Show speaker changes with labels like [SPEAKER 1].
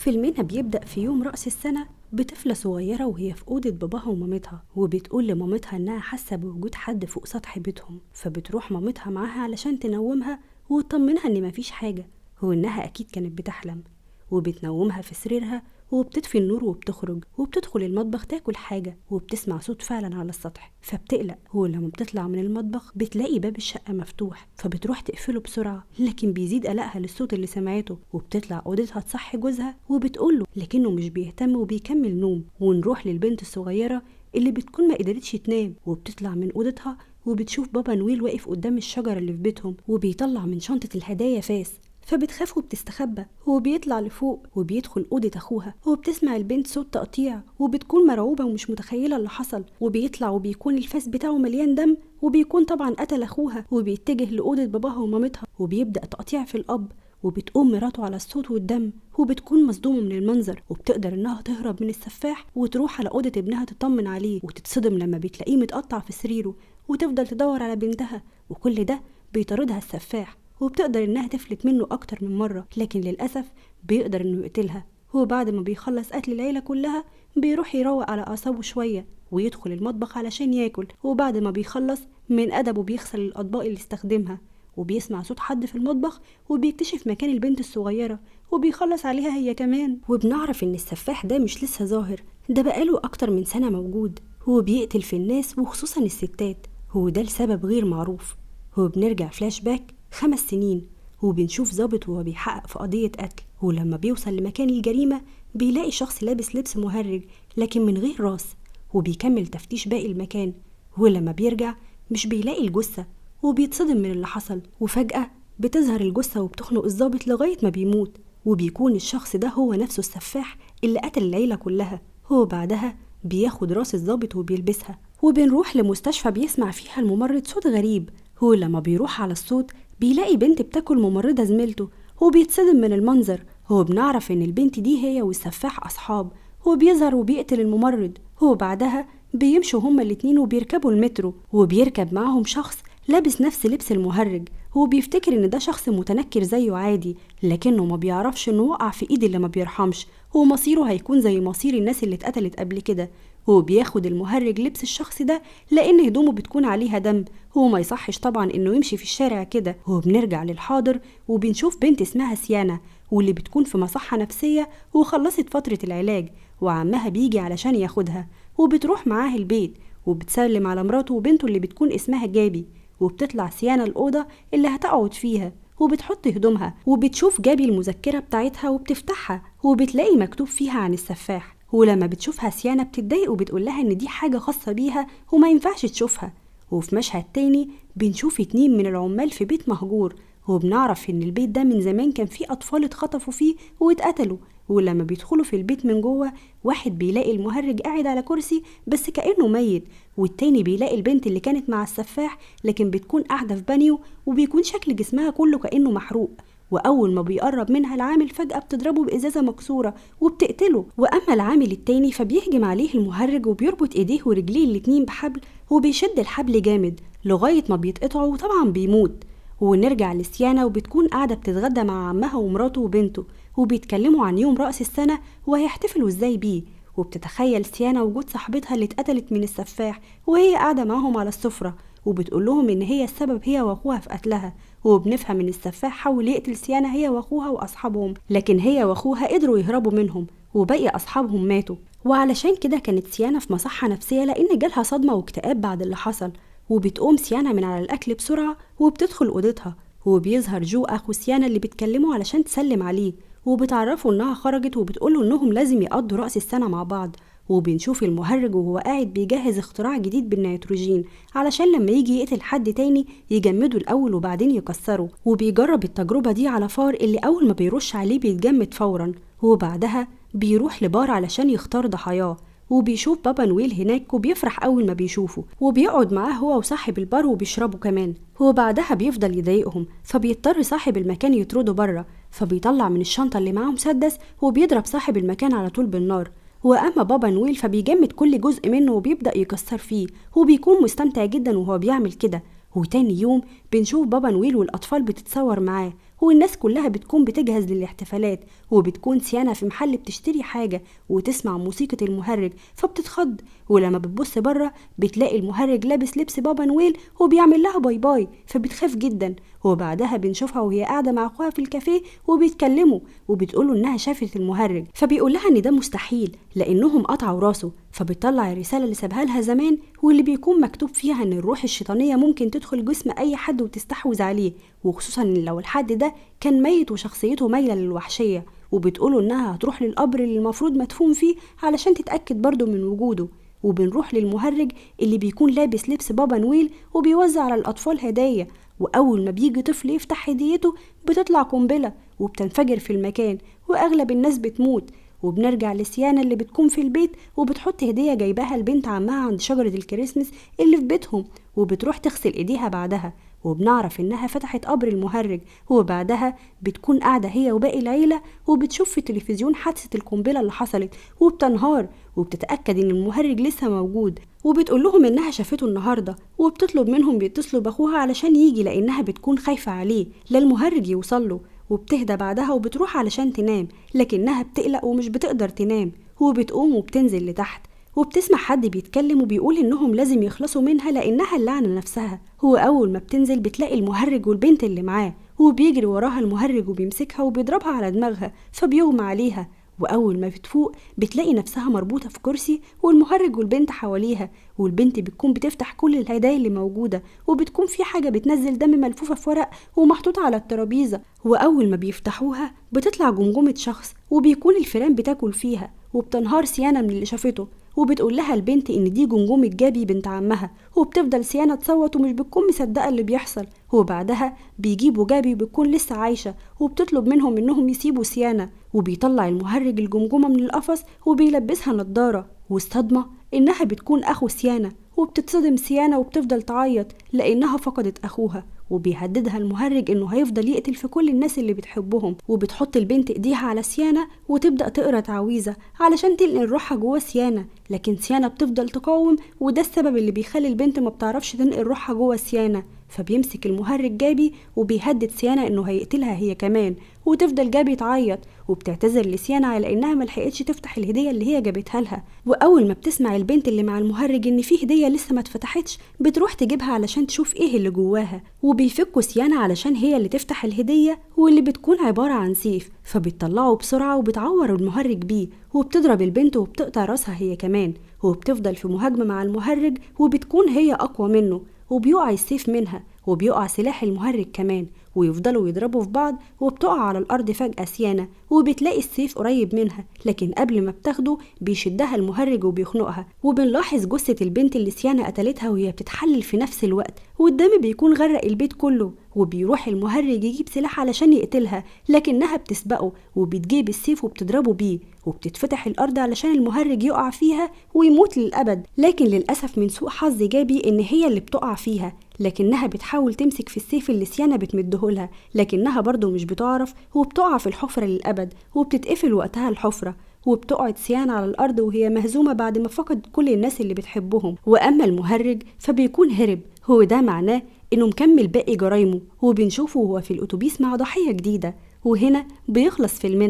[SPEAKER 1] فيلمنا بيبدأ في يوم رأس السنة بطفلة صغيرة وهي في أوضة باباها ومامتها، وبتقول لمامتها إنها حاسة بوجود حد فوق سطح بيتهم. فبتروح مامتها معاها علشان تنومها وتطمنها إن مفيش حاجة، وإنها أكيد كانت بتحلم. وبتنومها في سريرها وبتطفي النور وبتخرج وبتدخل المطبخ تاكل حاجة، وبتسمع صوت فعلا على السطح. فبتقلق، ولما بتطلع من المطبخ بتلاقي باب الشقة مفتوح، فبتروح تقفله بسرعة، لكن بيزيد قلقها للصوت اللي سمعته. وبتطلع أوضتها تصحي جوزها وبتقوله، لكنه مش بيهتم وبيكمل نوم. ونروح للبنت الصغيرة اللي بتكون ما قدرتش تنام، وبتطلع من أوضتها وبتشوف بابا نويل واقف قدام الشجرة اللي في بيتهم، وبيطلع من شنطة الهدايا فاس. فبتخاف وبتستخبى، وبيطلع لفوق وبيدخل أوضة أخوها، وبتسمع البنت صوت تقطيع وبتكون مرعوبة ومش متخيلة اللي حصل. وبيطلع وبيكون الفاس بتاعه مليان دم، وبيكون طبعا قتل أخوها. وبيتجه لأوضة باباها ومامتها وبيبدأ تقطيع في الأب. وبتقوم مراته على الصوت والدم، وبتكون مصدومة من المنظر، وبتقدر إنها تهرب من السفاح وتروح على أوضة ابنها تطمن عليه. وتتصدم لما بتلاقيه متقطع في سريره، وتفضل تدور على بنتها، وكل ده بيطاردها السفاح. وبتقدر إنها تفلت منه أكتر من مرة، لكن للأسف بيقدر إنه يقتلها. هو بعد ما بيخلص قتل العيلة كلها بيروح يروق على أعصابه شوية ويدخل المطبخ علشان ياكل. وبعد ما بيخلص من أدبه بيغسل الأطباق اللي استخدمها، وبيسمع صوت حد في المطبخ وبيكتشف مكان البنت الصغيرة وبيخلص عليها هي كمان. وبنعرف إن السفاح ده مش لسه ظاهر، ده بقاله أكتر من سنة موجود. هو بيقتل في الناس وخصوصا الستات، هو ده لسبب غير معروف. هو بنرجع فلاش باك 5 سنين، وبنشوف ضابط وهو بيحقق في قضية قتل. ولما بيوصل لمكان الجريمة بيلاقي شخص لابس لبس مهرج لكن من غير راس، وبيكمل تفتيش باقي المكان. ولما بيرجع مش بيلاقي الجثة، وبيتصدم من اللي حصل. وفجأة بتظهر الجثة وبتخنق الضابط لغاية ما بيموت، وبيكون الشخص ده هو نفسه السفاح اللي قتل العيلة كلها. هو بعدها بياخد راس الضابط وبيلبسها. وبنروح لمستشفى بيسمع فيها الممرض صوت غريب. هو لما بيروح على الصوت بيلاقي بنت بتاكل ممرضة زميلته، هو بيتصدم من المنظر. هو بنعرف ان البنت دي هي والسفاح اصحاب. هو بيظهر وبيقتل الممرض. هو بعدها بيمشوا هما الاتنين وبيركبوا المترو، وبيركب معاهم شخص لابس نفس لبس المهرج. هو بيفتكر ان ده شخص متنكر زيه عادي، لكنه ما بيعرفش انه وقع في ايد اللي ما بيرحمش. هو مصيره هيكون زي مصير الناس اللي اتقتلت قبل كده. هو بياخد المهرج لبس الشخص ده لان هدومه بتكون عليها دم. هو ما يصحش طبعا انه يمشي في الشارع كده. هو بنرجع للحاضر وبنشوف بنت اسمها سيانا، واللي بتكون في مصحة نفسية وخلصت فترة العلاج، وعمها بيجي علشان ياخدها. وبتروح معاه البيت وبتسلم على مراته وبنته اللي بتكون اسمها جابي. وبتطلع سيانا الأوضة اللي هتقعد فيها وبتحط هدومها، وبتشوف جابي المذكرة بتاعتها وبتفتحها وبتلاقي مكتوب فيها عن السفاح. ولما بتشوفها سيانا بتتضايق وبتقولها ان دي حاجة خاصة بيها وما ينفعش تشوفها. وفي مشهد تاني بنشوف 2 من العمال في بيت مهجور، وبنعرف ان البيت ده من زمان كان فيه اطفال اتخطفوا فيه واتقتلوا. ولما بيدخلوا في البيت من جوه، واحد بيلاقي المهرج قاعد على كرسي بس كأنه ميت، والتاني بيلاقي البنت اللي كانت مع السفاح لكن بتكون قاعدة في بانيو وبيكون شكل جسمها كله كأنه محروق. وأول ما بيقرب منها العامل فجأة بتضربه بإزازة مكسورة وبتقتله. وأما العامل التاني فبيهجم عليه المهرج وبيربط إيديه ورجليه الاتنين بحبل، وبيشد الحبل جامد لغاية ما بيتقطعوا وطبعا بيموت. ونرجع لسيانا وبتكون قاعدة بتتغدى مع عمها ومراته وبنته، وبيتكلموا عن يوم رأس السنة وهيحتفلوا ازاي بيه. وبتتخيل سيانا وجود صاحبتها اللي اتقتلت من السفاح وهي قاعدة معاهم على السفرة، وبتقول لهم ان هي السبب هي واخوها في قتلها. وبنفهم ان السفاح حاول يقتل سيانا هي واخوها واصحابهم، لكن هي واخوها قدروا يهربوا منهم وباقي اصحابهم ماتوا. وعلشان كده كانت سيانا في مصحة نفسية لان جالها صدمة واكتئاب بعد اللي حصل. وبتقوم سيانا من على الاكل بسرعة وبتدخل اوضتها، وبيظهر جو اخو سيانا اللي بتكلمه علشان تسلم عليه، وبتعرفه انها خرجت وبتقوله انهم لازم يقضوا رأس السنة مع بعض. وبنشوف المهرج وهو قاعد بيجهز اختراع جديد بالنيتروجين علشان لما يجي يقتل حد تاني يجمده الأول وبعدين يكسره. وبيجرب التجربة دي على فار اللي أول ما بيرش عليه بيتجمد فورا. وبعدها بيروح لبار علشان يختار ضحاياه، وبيشوف بابا نويل هناك وبيفرح أول ما بيشوفه، وبيقعد معاه هو وصاحب البار وبيشربوا كمان. هو بعدها بيفضل يضايقهم فبيضطر صاحب المكان يطرده بره، فبيطلع من الشنطة اللي معاه مسدس وبيضرب صاحب المكان على طول بالنار. وأما بابا نويل فبيجمد كل جزء منه وبيبدأ يكسر فيه، وبيكون مستمتع جدا وهو بيعمل كده. وتاني يوم بنشوف بابا نويل والأطفال بتتصور معاه، والناس كلها بتكون بتجهز للاحتفالات، وبتكون سيانا في محل بتشتري حاجة وتسمع موسيقى المهرج فبتتخض، ولما بتبص بره بتلاقي المهرج لابس لبس بابا نويل وبيعمل لها باي باي فبتخاف جدا. وبعدها بنشوفها وهي قاعدة مع اخوها في الكافيه وبيتكلموا، وبتقوله انها شافت المهرج، فبيقولها ان ده مستحيل لانهم قطعوا راسه. فبتطلع الرسالة اللي سابها لها زمان واللي بيكون مكتوب فيها ان الروح الشيطانية ممكن تدخل جسم اي حد وتستحوذ عليه، وخصوصا ان لو الحد ده كان ميت وشخصيته مايلة للوحشية. وبتقوله انها هتروح للقبر اللي المفروض مدفون فيه علشان تتأكد برضه من وجوده. وبنروح للمهرج اللي بيكون لابس لبس بابا نويل وبيوزع على الأطفال هدايا، وأول ما بيجي طفل يفتح هديته بتطلع قنبلة وبتنفجر في المكان وأغلب الناس بتموت. وبنرجع لسيانا اللي بتكون في البيت وبتحط هدية جايباها لبنت عمها عند شجرة الكريسماس اللي في بيتهم، وبتروح تغسل ايديها بعدها. وبنعرف انها فتحت قبر المهرج، وبعدها بتكون قاعدة هي وباقي العيلة وبتشوف في التلفزيون حادثة القنبلة اللي حصلت وبتنهار، وبتتأكد ان المهرج لسه موجود، وبتقول لهم انها شافته النهاردة، وبتطلب منهم بيتصلوا باخوها علشان يجي لانها بتكون خايفة عليه لا المهرج يوصله. وبتهدى بعدها وبتروح علشان تنام، لكنها بتقلق ومش بتقدر تنام، وبتقوم وبتنزل لتحت وبتسمع حد بيتكلم وبيقول انهم لازم يخلصوا منها لانها اللعنة نفسها. هو اول ما بتنزل بتلاقي المهرج والبنت اللي معاه، وبيجري وراها المهرج وبيمسكها وبيضربها على دماغها فبيغمى عليها. واول ما بتفوق بتلاقي نفسها مربوطة في كرسي والمهرج والبنت حواليها، والبنت بتكون بتفتح كل الهدايا اللي موجودة وبتكون في حاجة بتنزل دم ملفوفة في ورق ومحطوطة على الترابيزة. واول ما بيفتحوها بتطلع جمجمة شخص وبيكون الفيران بتاكل فيها، وبتنهار سيانا من اللي شافته، وبتقول لها البنت ان دي جمجمة جابي بنت عمها، وبتفضل سيانا تصوت ومش بتكون مصدقة اللي بيحصل. وبعدها بيجيبوا جابي وبتكون لسه عايشة وبتطلب منهم انهم يسيبوا سيانا، وبيطلع المهرج الجمجمة من القفص وبيلبسها نضارة، والصدمة انها بتكون اخو سيانا، وبتتصدم سيانا وبتفضل تعيط لانها فقدت اخوها. وبيهددها المهرج انه هيفضل يقتل في كل الناس اللي بتحبهم، وبتحط البنت ايديها على سيانا وتبدأ تقرا تعويذة علشان تنقل روحها جوه سيانا، لكن سيانا بتفضل تقاوم، وده السبب اللي بيخلي البنت ما بتعرفش تنقل روحها جوه سيانا. فبيمسك المهرج جابي وبيهدد سيانا انه هيقتلها هي كمان، وتفضل جابي تعيط وبتعتذر لسيانا على انها ملحقتش تفتح الهدية اللي هي جابتها لها. واول ما بتسمع البنت اللي مع المهرج ان في هدية لسه ما اتفتحتش بتروح تجيبها علشان تشوف ايه اللي جواها، وبيفكوا سيانا علشان هي اللي تفتح الهدية، واللي بتكون عبارة عن سيف، فبتطلعه بسرعة وبتعور المهرج بيه، وبتضرب البنت وبتقطع راسها هي كمان، وبتفضل في مهاجمة مع المهرج وبتكون هي اقوى منه، وبيقع السيف منها وبيقع سلاح المهرج كمان، ويفضلوا يضربوا في بعض، وبتقع على الأرض فجأة سيانا وبتلاقي السيف قريب منها، لكن قبل ما بتاخده بيشدها المهرج وبيخنقها. وبنلاحظ جثة البنت اللي سيانا قتلتها وهي بتتحلل في نفس الوقت، والدم بيكون غرق البيت كله، وبيروح المهرج يجيب سلاح علشان يقتلها، لكنها بتسبقه وبتجيب السيف وبتضربه بيه، وبتتفتح الأرض علشان المهرج يقع فيها ويموت للأبد. لكن للأسف من سوء حظ جابي إن هي اللي بتقع فيها، لكنها بتحاول تمسك في السيف اللي سيانا بتمدهولها، لكنها برضو مش بتعرف وبتقع في الحفرة للأبد، وبتتقفل وقتها الحفرة، وبتقعد سيانا على الأرض وهي مهزومة بعد ما فقدت كل الناس اللي بتحبهم. وأما المهرج فبيكون هرب، هو ده معناه إنه مكمل باقي جرايمه، وبنشوفه وهو في الأتوبيس مع ضحية جديدة. وهنا بيخلص فيلمنا.